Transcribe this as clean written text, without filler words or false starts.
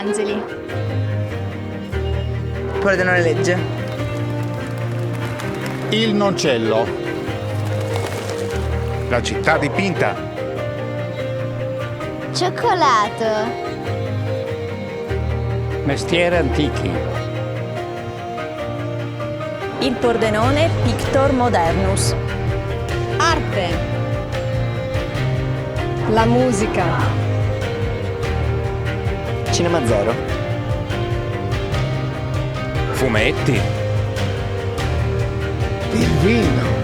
angeli. Pordenone legge. Il Noncello. La città dipinta. Cioccolato. Mestieri antichi. Il Pordenone Pictor Modernus. Arte. La musica. Cinema Zero. Fumetti. Il vino.